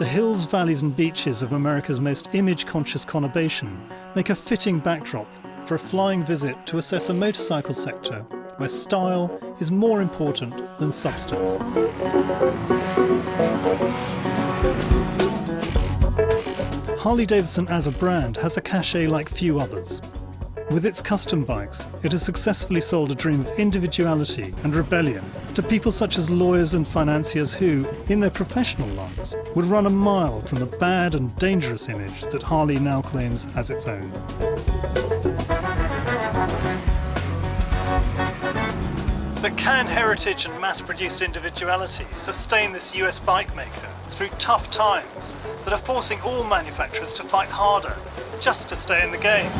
The hills, valleys and beaches of America's most image-conscious conurbation make a fitting backdrop for a flying visit to assess a motorcycle sector where style is more important than substance. Harley-Davidson as a brand has a cachet like few others. With its custom bikes, it has successfully sold a dream of individuality and rebellion to people such as lawyers and financiers who, in their professional lives, would run a mile from the bad and dangerous image that Harley now claims as its own. But can heritage and mass-produced individuality sustain this US bike maker through tough times that are forcing all manufacturers to fight harder just to stay in the game?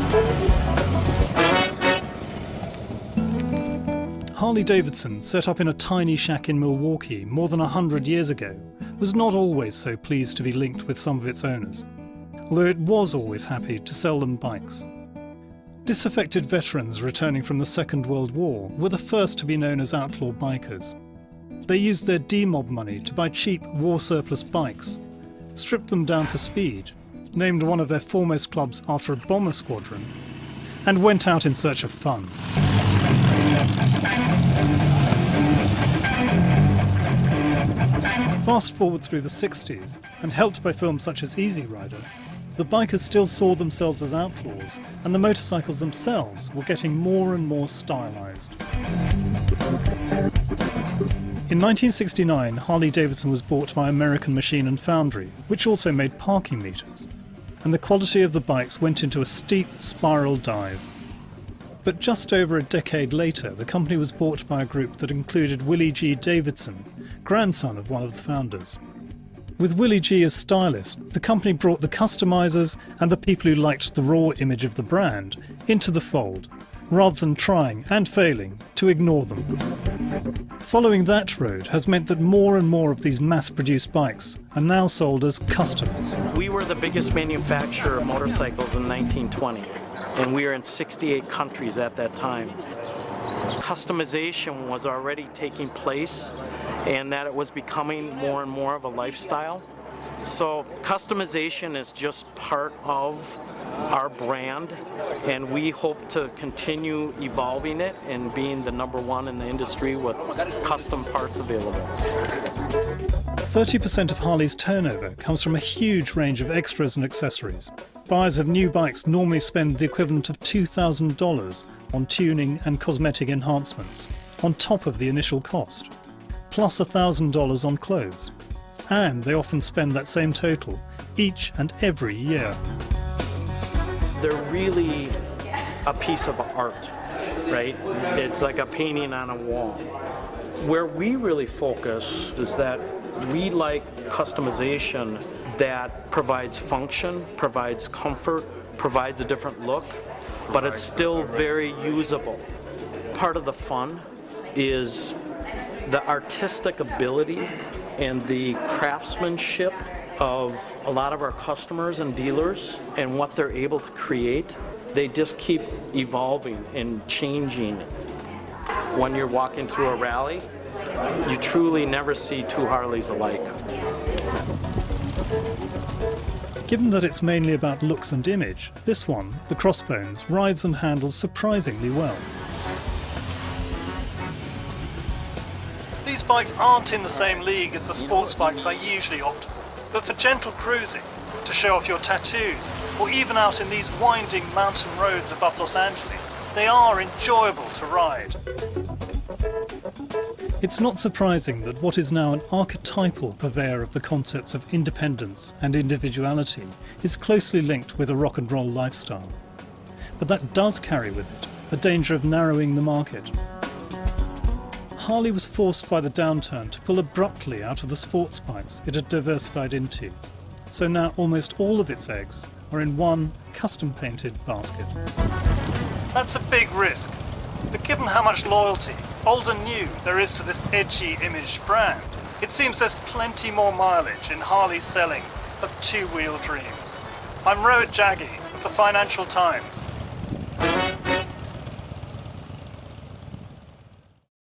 Harley-Davidson, set up in a tiny shack in Milwaukee more than 100 years ago, was not always so pleased to be linked with some of its owners, although it was always happy to sell them bikes. Disaffected veterans returning from the Second World War were the first to be known as outlaw bikers. They used their D-Mob money to buy cheap war surplus bikes, stripped them down for speed, named one of their foremost clubs after a bomber squadron, and went out in search of fun. Fast forward through the 60s, and helped by films such as Easy Rider, the bikers still saw themselves as outlaws, and the motorcycles themselves were getting more and more stylized. In 1969, Harley-Davidson was bought by American Machine and Foundry, which also made parking meters, and the quality of the bikes went into a steep spiral dive. But just over a decade later, the company was bought by a group that included Willie G. Davidson, grandson of one of the founders. With Willie G as stylist, the company brought the customizers and the people who liked the raw image of the brand into the fold, rather than trying and failing to ignore them. Following that road has meant that more and more of these mass-produced bikes are now sold as customs. We were the biggest manufacturer of motorcycles in 1920, and we were in 68 countries at that time. Customization was already taking place, and that it was becoming more and more of a lifestyle. So customization is just part of our brand, and we hope to continue evolving it and being the #1 in the industry with custom parts available. 30% of Harley's turnover comes from a huge range of extras and accessories. Buyers of new bikes normally spend the equivalent of $2,000 on tuning and cosmetic enhancements, on top of the initial cost, plus $1,000 on clothes. And they often spend that same total each and every year. They're really a piece of art, right? It's like a painting on a wall. Where we really focus is that we like customization that provides function, provides comfort, provides a different look, but it's still very usable. Part of the fun is the artistic ability and the craftsmanship of a lot of our customers and dealers and what they're able to create. They just keep evolving and changing. When you're walking through a rally, you truly never see two Harleys alike. Given that it's mainly about looks and image, this one, the Crossbones, rides and handles surprisingly well. These bikes aren't in the same league as the sports bikes I usually opt for, but for gentle cruising, to show off your tattoos, or even out in these winding mountain roads above Los Angeles, they are enjoyable to ride. It's not surprising that what is now an archetypal purveyor of the concepts of independence and individuality is closely linked with a rock and roll lifestyle. But that does carry with it the danger of narrowing the market. Harley was forced by the downturn to pull abruptly out of the sports bikes it had diversified into, so now almost all of its eggs are in one custom-painted basket. That's a big risk, but given how much loyalty, old and new, there is to this edgy image brand, it seems there's plenty more mileage in Harley's selling of two-wheel dreams. I'm Rohit Jaggi of the Financial Times.